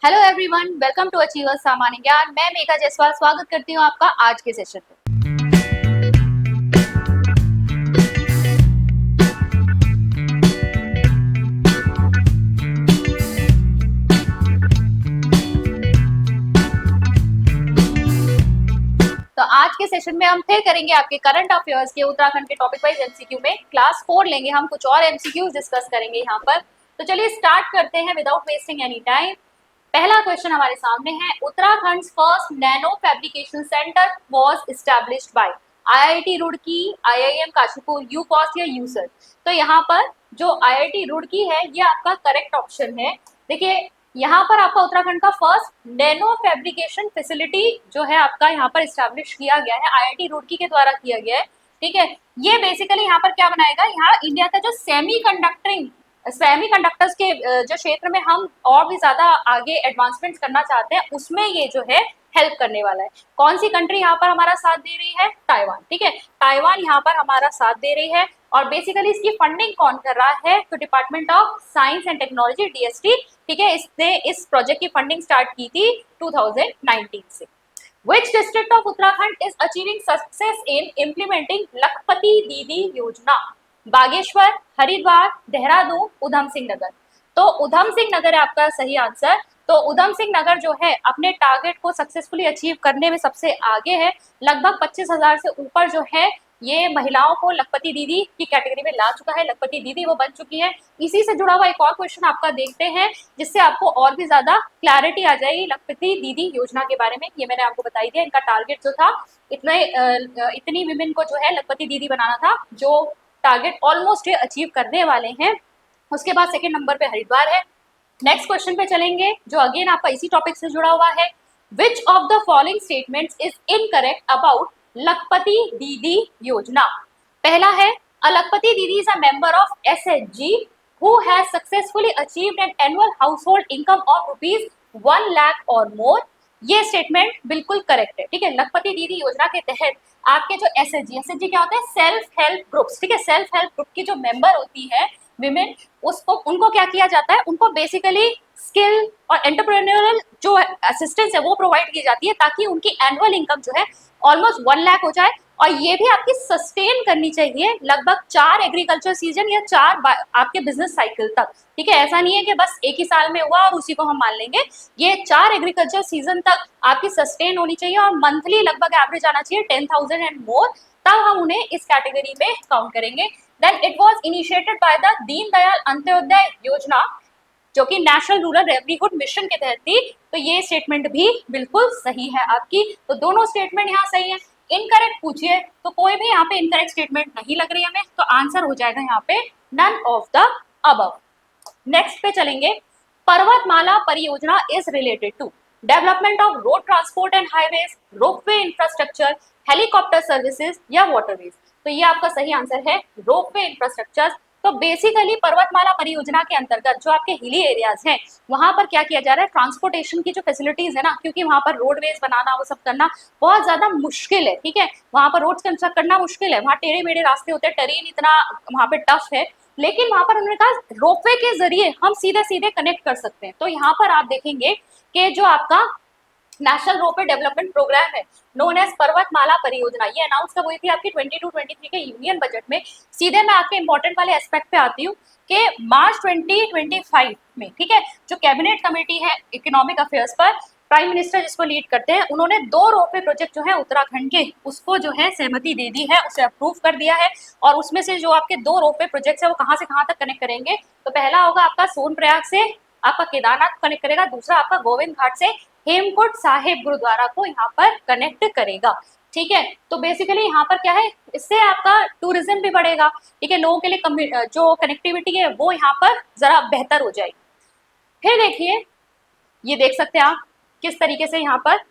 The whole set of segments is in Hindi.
Hello everyone, welcome to achievers सामान्य ज्ञान। मैं मेघा जायसवाल स्वागत करती हूँ आपका आज के सेशन में। तो आज के सेशन में हम फिर करेंगे आपके करंट अफेयर्स के उत्तराखंड के टॉपिक वाइज एमसीक्यू में। क्लास 4 लेंगे हम, कुछ और एमसीक्यूज डिस्कस करेंगे यहाँ पर। तो चलिए स्टार्ट करते हैं विदाउट वेस्टिंग एनी टाइम। पहला क्वेश्चन हमारे सामने है, Uttarakhand first nano fabrication centre was established by IIT Roorkee, IIM Kashipur, यूकॉस या यूसर। तो यहाँ पर जो आईआईटी रुड़की है ये आपका करेक्ट ऑप्शन है। देखिए यहाँ पर आपका उत्तराखंड का फर्स्ट नैनो फैब्रिकेशन फैसिलिटी जो है आपका यहाँ पर एस्टैब्लिश किया गया है, आईआईटी रुड़की के द्वारा किया गया है। ठीक है, ये बेसिकली यहाँ पर क्या बनाएगा, यहाँ इंडिया का जो सेमी कंडक्टर्स के जो क्षेत्र में हम और भी ज्यादा आगे एडवांसमेंट करना चाहते हैं उसमें ये जो है हेल्प करने वाला है। कौन सी कंट्री यहाँ पर हमारा साथ दे रही है? ताइवान। ठीक है, ताइवान यहाँ पर हमारा साथ दे रही है। और बेसिकली इसकी फंडिंग कौन कर रहा है? तो department of science and technology, DST. ठीक है, इसने इस प्रोजेक्ट की फंडिंग स्टार्ट की थी 2019 से। Which district of Uttarakhand is achieving success in implementing लखपति दीदी योजना? बागेश्वर, हरिद्वार, देहरादून, उधम सिंह नगर। तो उधम सिंह नगर है आपका सही आंसर। तो उधम सिंह नगर जो है अपने टारगेट को सक्सेसफुली अचीव करने में सबसे आगे है। लगभग 25,000 से ऊपर जो है ये महिलाओं को लखपति दीदी की कैटेगरी में ला चुका है, लखपति दीदी वो बन चुकी है। इसी से जुड़ा हुआ एक और क्वेश्चन आपका देखते हैं जिससे आपको और भी ज्यादा क्लैरिटी आ जाएगी लखपति दीदी योजना के बारे में। ये मैंने आपको बताई दिया, इनका टारगेट जो था इतनी विमेन को जो है लखपति दीदी बनाना था, जो टारगेट ऑलमोस्ट ये अचीव करने वाले हैं। उसके बाद सेकेंड नंबर पे हरिद्वार है। नेक्स्ट क्वेश्चन पे चलेंगे जो अगेन आपका इसी टॉपिक से जुड़ा हुआ है। विच of the following statements is incorrect about लखपति दीदी योजना? पहला है, अ लखपति दीदी is a member of SHG who has successfully achieved an annual household income of rupees 1 lakh और मोर। ये स्टेटमेंट बिल्कुल करेक्ट है। ठीक है, लखपति दीदी योजना के तहत आपके जो एसएचजी क्या होता है? Self help groups. ठीक है, सेल्फ हेल्प ग्रुप की जो मेंबर होती है विमेन, उसको उनको क्या किया जाता है? उनको बेसिकली स्किल और एंटरप्रेन्योरल जो असिस्टेंस है वो प्रोवाइड की जाती है ताकि उनकी एनुअल इनकम जो है ऑलमोस्ट 1 लाख हो जाए। और ये भी आपकी सस्टेन करनी चाहिए लगभग 4 एग्रीकल्चर सीजन या 4 आपके बिजनेस साइकिल तक। ठीक है, ऐसा नहीं है कि बस एक ही साल में हुआ और उसी को हम मान लेंगे। ये 4 एग्रीकल्चर सीजन तक आपकी सस्टेन होनी चाहिए और मंथली लगभग एवरेज आना चाहिए 10,000 एंड मोर, तब हम उन्हें इस कैटेगरी में काउंट करेंगे। Then it was initiated by the Deendayal Antyodaya Yojana जो कि नेशनल रूरल लाइवलीहुड मिशन के तहत थी। तो ये स्टेटमेंट भी बिल्कुल सही है आपकी। तो दोनों स्टेटमेंट यहाँ सही है। इनकरेक्ट पूछिए तो कोई भी यहाँ पे इनकरेक्ट स्टेटमेंट नहीं लग रही है हमें, तो आंसर हो जाएगा यहाँ पे none of the above. Next पे चलेंगे, Parvatmala Pariyojana is related to development of road transport and highways, ropeway infrastructure, helicopter services या वाटरवेज। तो ये आपका सही आंसर है रोपवे इंफ्रास्ट्रक्चर। तो बेसिकली पर्वतमाला परियोजना के अंतर्गत जो आपके हिली एरियाज हैं वहां पर क्या किया जा रहा है? ट्रांसपोर्टेशन की जो फैसिलिटीज है ना, क्योंकि वहां पर रोडवेज बनाना वो सब करना बहुत ज्यादा मुश्किल है। ठीक है, वहां पर रोड कंस्ट्रक्ट करना मुश्किल है, वहां टेढ़े मेढ़े रास्ते होते हैं, टेरेन इतना वहां पे टफ है। लेकिन वहां पर उन्होंने कहा रोपवे के जरिए हम सीधे सीधे कनेक्ट कर सकते हैं। तो यहाँ पर आप देखेंगे कि जो आपका नेशनल रोपवे डेवलपमेंट प्रोग्राम है नोन एज पर्वतमाला परियोजना, ये अनाउंस कब हुई थी? आपकी 22-23 के यूनियन बजट में। सीधे मैं आपके इंपॉर्टेंट वाले एस्पेक्ट पे आती हूँ कि मार्च 2025 में, ठीक है, जो कैबिनेट कमेटी है इकोनॉमिक अफेयर्स पर, प्राइम मिनिस्टर जिसको लीड करते हैं, उन्होंने 2 रोपवे प्रोजेक्ट जो है उत्तराखंड के उसको जो है सहमति दे दी है, उसे अप्रूव कर दिया है। और उसमें से जो आपके 2 रोपवे प्रोजेक्ट है वो कहाँ से कहाँ तक कनेक्ट करेंगे? तो पहला होगा आपका सोनप्रयाग से आपका केदारनाथ कनेक्ट करेगा, दूसरा आपका गोविंद घाट से हेमकुंड साहिब गुरुद्वारा को यहाँ पर कनेक्ट करेगा। ठीक है, तो बेसिकली यहाँ पर क्या है, इससे आपका टूरिज्म भी बढ़ेगा। ठीक है, लोगों के लिए जो कनेक्टिविटी है वो यहाँ पर जरा बेहतर हो जाएगी। फिर देखिए, ये देख सकते हैं आप किस तरीके से यहाँ पर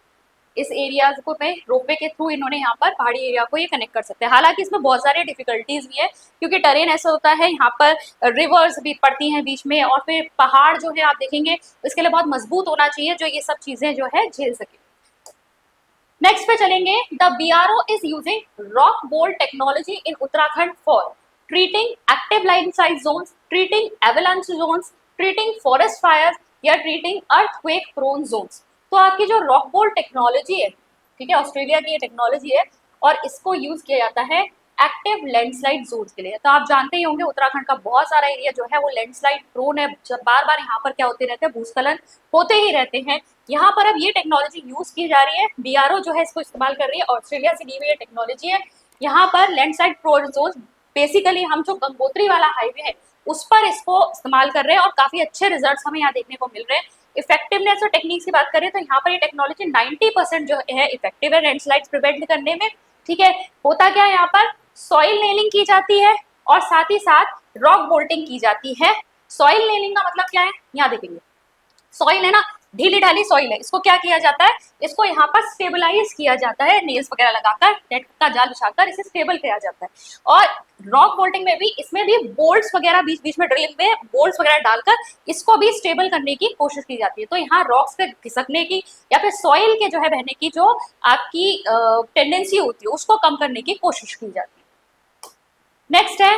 इस एरिया को में रोपवे के थ्रू इन्होंने यहाँ पर पहाड़ी एरिया को ये कनेक्ट कर सकते हैं। हालांकि इसमें बहुत सारी डिफिकल्टीज भी है क्योंकि टेरेन ऐसा होता है, यहाँ पर रिवर्स भी पड़ती हैं बीच में, और फिर पहाड़ जो है आप देखेंगे इसके लिए बहुत मजबूत होना चाहिए जो ये सब चीजें जो है झेल सके। नेक्स्ट पे चलेंगे, the BRO is using rock bolt technology in Uttarakhand for treating active landslide zones, treating avalanche zones, treating forest fires, या ट्रीटिंग अर्थक्वेक प्रोन जोन्स। तो आपकी जो रॉक बोल्ट टेक्नोलॉजी है, ठीक है, ऑस्ट्रेलिया की ये टेक्नोलॉजी है और इसको यूज किया जाता है एक्टिव लैंडस्लाइड जोन के लिए। तो आप जानते ही होंगे उत्तराखंड का बहुत सारा एरिया जो है वो लैंडस्लाइड प्रोन है, बार बार यहाँ पर क्या होते रहते हैं, भूस्खलन होते ही रहते हैं। यहाँ पर अब ये टेक्नोलॉजी यूज की जा रही है, बीआरओ जो है इसको इस्तेमाल कर रही है, ऑस्ट्रेलिया से दी हुई ये टेक्नोलॉजी है। यहाँ पर लैंडस्लाइड प्रोन जोन बेसिकली हम जो गंगोत्री वाला हाईवे है उस पर इसको इस्तेमाल कर रहे हैं और काफी अच्छे रिजल्ट्स हमें यहाँ देखने को मिल रहे हैं। इफेक्टिवनेस और टेक्निक्स की बात करें तो यहाँ पर ये टेक्नोलॉजी 90% जो है इफेक्टिव है लैंडस्लाइड्स प्रिवेंट करने में। ठीक है, होता क्या है यहाँ पर, सॉइल नेलिंग की जाती है और साथ ही साथ रॉक बोल्टिंग की जाती है। सॉइल नेलिंग का मतलब क्या है, यहाँ देखेंगे, सॉइल है ना, ढीली ढाली सॉइल है, इसको क्या किया जाता है, इसको यहाँ पर स्टेबलाइज किया जाता है, नेल्स वगैरह लगाकर, नेट का जाल बिछाकर इसे स्टेबल किया जाता है। और रॉक बोल्टिंग में भी, इसमें भी बोल्ट्स वगैरह बीच बीच में ड्रिलिंग में बोल्ट्स वगैरह डालकर इसको भी स्टेबल करने की कोशिश की जाती है। तो यहाँ रॉक्स पे खिसकने की या फिर सॉइल के जो है बहने की जो आपकी टेंडेंसी होती है उसको कम करने की कोशिश की जाती है। नेक्स्ट है,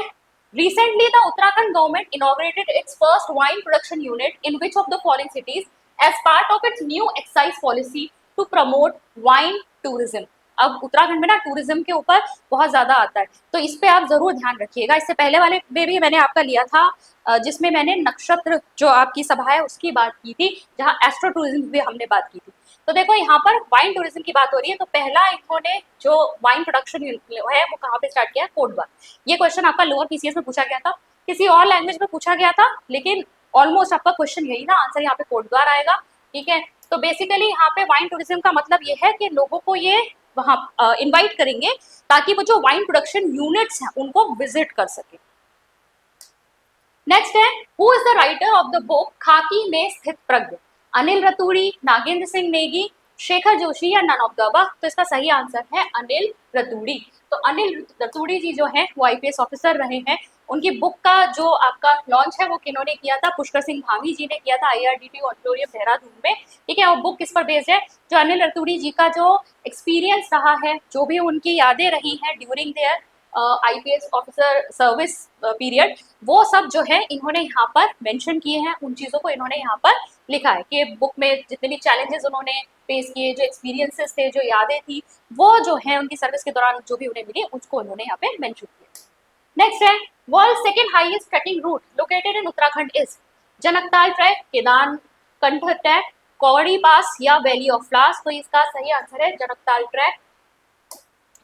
recently the Uttarakhand government inaugurated its first wine production unit in which of the following cities as part of its new excise policy to promote wine tourism। अब उत्तराखंड में ना टूरिज्म के ऊपर बहुत ज्यादा आता है, तो इस पे आप जरूर ध्यान रखिएगा। इससे पहले वाले में भी मैंने आपका लिया था जिसमें मैंने नक्षत्र जो आपकी सभा है उसकी बात की थी, जहाँ एस्ट्रो टूरिज्म भी हमने बात की थी। तो देखो यहाँ पर वाइन टूरिज्म की बात हो रही है, तो पहला इन्होंने जो वाइन प्रोडक्शन है वो कहाँ पे स्टार्ट किया है, कोटद्वार। ये क्वेश्चन आपका लोअर पीसीएस में पूछा गया था, किसी और लैंग्वेज में पूछा गया था, लेकिन ऑलमोस्ट आपका क्वेश्चन यही था, आंसर यहाँ पे कोटद्वार आएगा। ठीक है, तो बेसिकली यहाँ पे वाइन टूरिज्म का मतलब ये है कि लोगों को ये वहाँ इन्वाइट करेंगे ताकि वो जो वाइन प्रोडक्शन यूनिट्स हैं उनको विजिट कर सके। नेक्स्ट है, who is the writer of the book खाकी में स्थित प्रज्ञ, अनिल रतूड़ी, नागेंद्र सिंह नेगी, शेखर जोशी या नन ऑफ द अबव। तो इसका सही आंसर है अनिल रतूड़ी। तो अनिल रतूड़ी जी जो है वो आईपीएस ऑफिसर रहे हैं। उनकी बुक का जो आपका लॉन्च है वो किन्होंने किया था, पुष्कर सिंह धामी जी ने किया था आईआरडीटी ऑडिटोरियम देहरादून में। ठीक है, वो बुक किस पर बेस्ड है, जो अनिल रतूड़ी जी का जो एक्सपीरियंस रहा है, जो भी उनकी यादें रही हैं during their IPS officer service period, वो सब जो है इन्होंने यहाँ पर मेंशन किए हैं, उन चीज़ों को इन्होंने यहाँ पर लिखा है कि बुक में जितने भी चैलेंजेस उन्होंने फेस किए, जो एक्सपीरियंसेस थे, जो यादें थी, वो जो है उनकी सर्विस के दौरान जो भी उन्हें मिली उसको उन्होंने यहाँ पे मेंशन किया। नेक्स्ट है, world second highest trekking route located in Uttarakhand is Jankatal trek, Kedarkantha trek, Kauri pass या वैली ऑफ फ्लावर्स। तो इसका सही आंसर है जनकताल ट्रैक।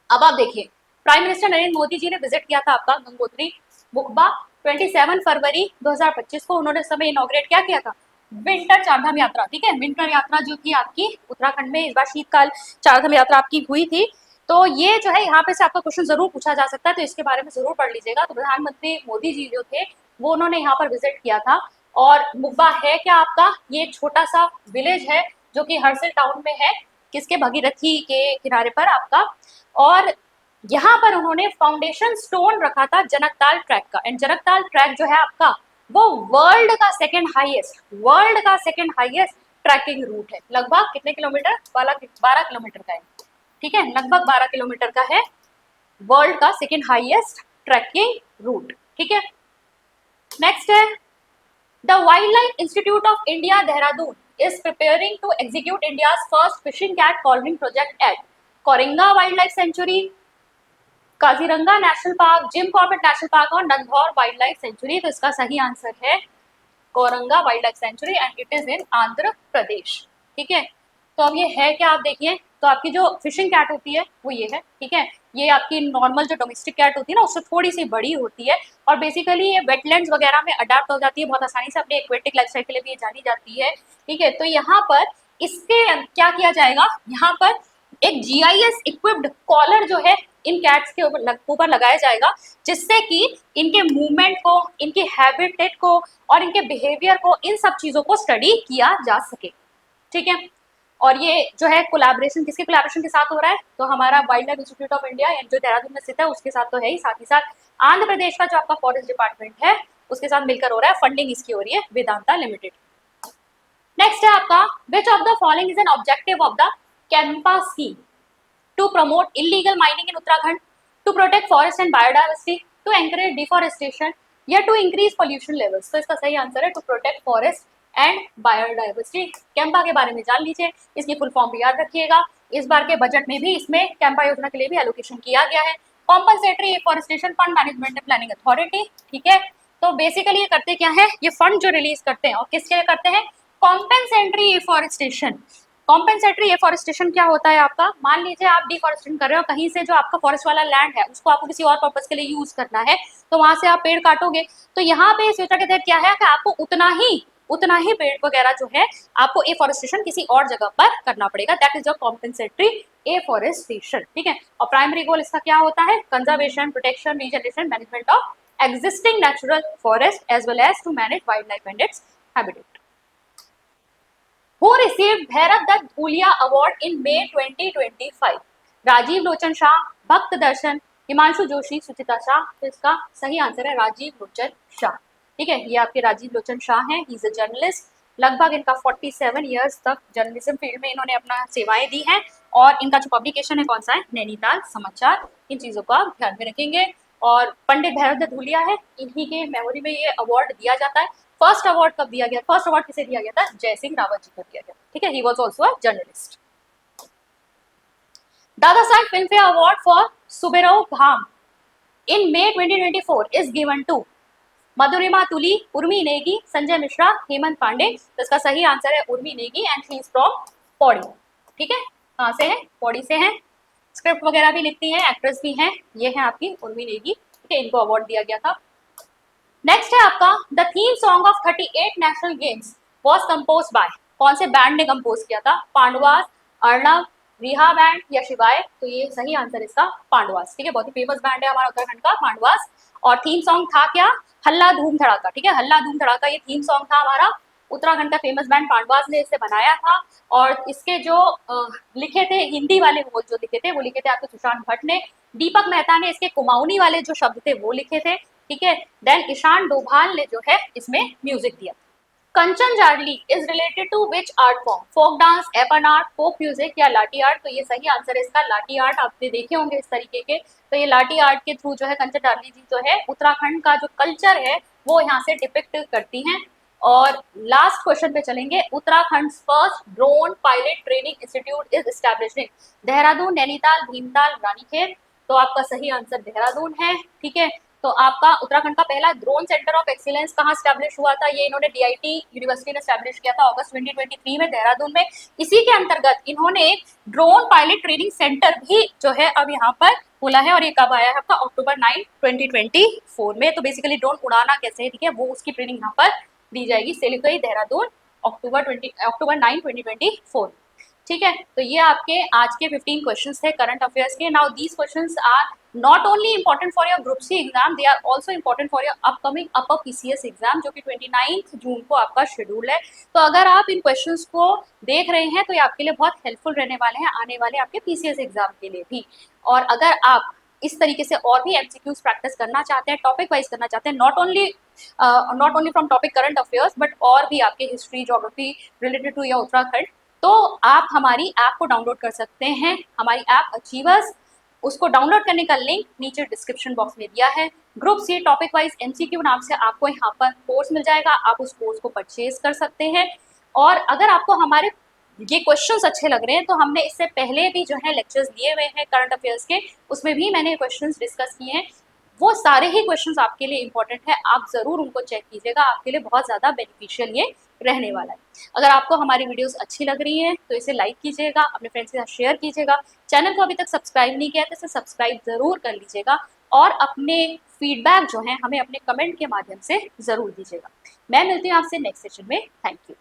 अब आप देखिए, प्राइम मिनिस्टर नरेंद्र मोदी जी ने विजिट किया था आपका गंगोत्री मुखबा 27 फरवरी 2025 को। उन्होंने समय इनॉग्रेट क्या किया था, विंटर चारधाम यात्रा। ठीक है, विंटर यात्रा जो कि आपकी उत्तराखंड में इस बार शीतकाल चारधाम यात्रा आपकी हुई थी। तो ये जो है यहाँ पे से आपका क्वेश्चन जरूर पूछा जा सकता है, तो इसके बारे में जरूर पढ़ लीजिएगा। तो प्रधानमंत्री मोदी जी जो थे वो उन्होंने यहाँ पर विजिट किया था। और मुखबा है क्या आपका, ये छोटा सा विलेज है जो कि हरसिल टाउन में है, किसके, भगीरथी के किनारे पर आपका। और यहाँ पर उन्होंने फाउंडेशन स्टोन रखा था जनकताल ट्रैक का। एंड जनकताल ट्रैक जो है आपका वो वर्ल्ड का सेकंड हाईएस्ट ट्रैकिंग रूट है। लगभग कितने किलोमीटर, 12 किलोमीटर का है। ठीक है, लगभग 12 किलोमीटर का है, वर्ल्ड का सेकंड हाईएस्ट ट्रैकिंग रूट। ठीक है, नेक्स्ट है, the wild life institute of India Dehradun is preparing to execute India's first fishing cat calving project at Coringa Wildlife Sanctuary, Kaziranga National Park, Jim Corbett National Park और नंदौर वाइल्ड लाइफ सेंचुरी। तो इसका सही आंसर है Coringa Wildlife Sanctuary and it is in Andhra Pradesh. ठीक है, तो अब ये है क्या, आप देखिए, तो आपकी जो फिशिंग कैट होती है वो ये है। ठीक है, ये आपकी नॉर्मल जो डोमेस्टिक कैट होती है ना उससे थोड़ी सी बड़ी होती है और बेसिकली ये वेटलैंड्स वगैरह में अडेप्ट हो जाती है बहुत आसानी से, अपने एक्वेटिक लाइफस्टाइल के लिए भी ये जानी जाती है। ठीक है, तो यहाँ पर इसके क्या किया जाएगा, यहाँ पर एक जीआईएस इक्विप्ड कॉलर जो है इन कैट्स के ऊपर लगाया जाएगा, जिससे कि इनके मूवमेंट को, इनके हैबिटेट को और इनके बिहेवियर को, इन सब चीजों को स्टडी किया जा सके। ठीक है, और ये जो है कोलैबोरेशन किसके कोलैबोरेशन के साथ हो रहा है, तो हमारा wild life institute of India जो देहरादून में स्थित है उसके साथ तो है ही, साथ ही साथ आंध्र प्रदेश का जो आपका फॉरेस्ट डिपार्टमेंट है उसके साथ मिलकर हो रहा है। फंडिंग इसकी हो रही है वेदांता लिमिटेड। नेक्स्ट है आपका, which of the following is an objective of the CAMPA scheme, to promote illegal mining in Uttarakhand, to protect forest and biodiversity, to encourage deforestation या टू इंक्रीज पॉल्यूशन लेवल्स। तो इसका सही आंसर है to protect forest and biodiversity. CAMPA के बारे में जान लीजिए, इसकी फुल फॉर्म भी याद रखिएगा। इस बार के बजट में भी इसमें कैंपा योजना के लिए भी एलोकेशन किया गया है। Compensatory afforestation fund management and planning authority, ठीक है। तो बेसिकली ये करते क्या है, ये फंड जो रिलीज करते हैं और किसके लिए करते हैं, कॉम्पेंसेटरी एफॉरेस्टेशन। कॉम्पेंसेटरी एफॉरेस्टेशन क्या होता है आपका, मान लीजिए आप डिफॉरेस्टेशन कर रहे हो, कहीं से जो आपका फॉरेस्ट वाला लैंड है उसको आपको किसी और पर्पज के लिए यूज करना है, तो वहां से आप पेड़ काटोगे, तो यहाँ पे इस योजना के तहत क्या है कि आपको उतना ही पेड़ वगैरह जो है आपको एफॉरेस्टेशन किसी और जगह पर करना पड़ेगा, that is your compensatory afforestation, ठीक है। और प्राइमरी गोल इसका क्या होता है, conservation, protection, regeneration, management of existing natural forest as well as to manage wildlife and its habitat. Who received Bhairav Dutt Bhulia Award in May 2025? Rajiv Lochan Shah, भक्त दर्शन, हिमांशु जोशी, सुचिता शाह। तो इसका सही आंसर है राजीव लोचन शाह, ठीक है। ये आपके राजीव लोचन शाह हैं, ही इज अ जर्नलिस्ट। लगभग इनका 47 इयर्स तक जर्नलिज्म फील्ड में इन्होंने अपना सेवाएं दी हैं और इनका जो पब्लिकेशन है कौन सा है, नैनीताल समाचार। इन चीजों को आप ध्यान में रखेंगे। और पंडित भैरव दत्त धूलिया है, इन्हीं के मेमोरी में ये अवार्ड दिया जाता है। फर्स्ट अवार्ड कब दिया गया, फर्स्ट अवार्ड किसे दिया गया था, जय सिंह रावत जी को दिया गया, ठीक है। He was also a journalist. Dada Saheb Filmfare award for Subero Dham in May 2024 is given to Madhurima Tuli, Urmi Negi, Sanjay Mishra, Hemant Pandey. तो इसका सही आंसर है Urmi Negi and she is from Pauri, ठीक है। कहाँ से है, पौड़ी से है। स्क्रिप्ट वगैरह भी लिखती हैं, एक्ट्रेस भी हैं, ये है आपकी उर्मी नेगी, ठीक है। इनको अवार्ड दिया गया था। नेक्स्ट है आपका the theme song of 38 national games was compose bye, कौन से बैंड ने कंपोज किया था, पांडवास, अर्णव, रिहा बैंड या शिवाय। तो ये सही आंसर इसका पांडवास, ठीक है। बहुत ही फेमस बैंड है हमारा उत्तराखंड का पांडवास। और थीम सॉन्ग था क्या, हल्ला धूम धड़ाका, ठीक है। हल्ला धूम धड़ाका ये थीम सॉन्ग था हमारा, उत्तराखंड का फेमस बैंड पांडवास ने इसे बनाया था। और इसके जो लिखे थे हिंदी वाले बोल जो लिखे थे वो लिखे थे आपके सुशांत भट्ट ने। दीपक मेहता ने इसके कुमाऊनी वाले जो शब्द थे वो लिखे थे, ठीक है। देन ईशान डोभाल ने जो है इसमें म्यूजिक दिया। Kanchan Jarli is related to which art form, folk dance, Aipan art, folk music या लाठी आर्ट। तो ये सही आंसर है इसका लाठी आर्ट, आपने देखे होंगे इस तरीके के। तो ये लाठी आर्ट के थ्रू जो है कंचन जार्ली जी जो है उत्तराखंड का जो कल्चर है वो यहाँ से डिपिक्ट करती हैं। और लास्ट क्वेश्चन पे चलेंगे, Uttarakhand first drone pilot training institute is established in Dehradun, Nainital, Bhimtal, Ranikhet. तो आपका सही आंसर देहरादून है, ठीक है। तो आपका उत्तराखंड का पहला ड्रोन सेंटर ऑफ एक्सीलेंस कहाँ स्टैब्लिश हुआ था, ये इन्होंने डीआईटी यूनिवर्सिटी ने स्टैब्लिश किया था अगस्त 2023 में देहरादून में। इसी के अंतर्गत इन्होंने ड्रोन पायलट ट्रेनिंग सेंटर भी जो है अब यहाँ पर खोला है। और ये कब आया है आपका, अक्टूबर 9, 2024 में। तो बेसिकली ड्रोन उड़ाना कैसे है, ठीक है, वो उसकी ट्रेनिंग यहाँ पर दी जाएगी। सेलिकोई देहरादून, अक्टूबर 9, 2024, ठीक है। तो ये आपके आज के 15 क्वेश्चंस थे करंट अफेयर्स के। Now these questions are not only important for your group C exam, they are also important for your upcoming upper PCS exam जो कि 29 जून को आपका शेड्यूल है। तो अगर आप इन क्वेश्चंस को देख रहे हैं तो ये आपके लिए बहुत हेल्पफुल रहने वाले हैं आने वाले आपके पीसीएस एग्जाम के लिए भी। और अगर आप इस तरीके से और भी एमसीक्यूज प्रैक्टिस करना चाहते हैं, टॉपिक वाइज करना चाहते हैं, not only from topic current affairs but और भी आपके history, geography related to your Uttarakhand, तो आप हमारी ऐप को डाउनलोड कर सकते हैं। हमारी ऐप अचीवर्स, उसको डाउनलोड करने का लिंक नीचे डिस्क्रिप्शन बॉक्स में दिया है। Group C topic wise MCQ नाम से आपको यहाँ पर कोर्स मिल जाएगा, आप उस कोर्स को परचेज कर सकते हैं। और अगर आपको हमारे ये क्वेश्चंस अच्छे लग रहे हैं तो हमने इससे पहले भी जो है लेक्चर्स लिए हुए हैं करंट अफेयर्स के, उसमें भी मैंने क्वेश्चंस डिस्कस किए हैं। वो सारे ही क्वेश्चंस आपके लिए इंपॉर्टेंट है, आप जरूर उनको चेक कीजिएगा, आपके लिए बहुत ज़्यादा बेनिफिशियल ये रहने वाला है। अगर आपको हमारी वीडियोस अच्छी लग रही हैं तो इसे लाइक कीजिएगा, अपने फ्रेंड्स के साथ शेयर कीजिएगा। चैनल को अभी तक सब्सक्राइब नहीं किया तो इसे सब्सक्राइब ज़रूर कर लीजिएगा और अपने फीडबैक जो है हमें अपने कमेंट के माध्यम से ज़रूर दीजिएगा। मैं मिलती हूँ आपसे नेक्स्ट सेशन में। Thank you.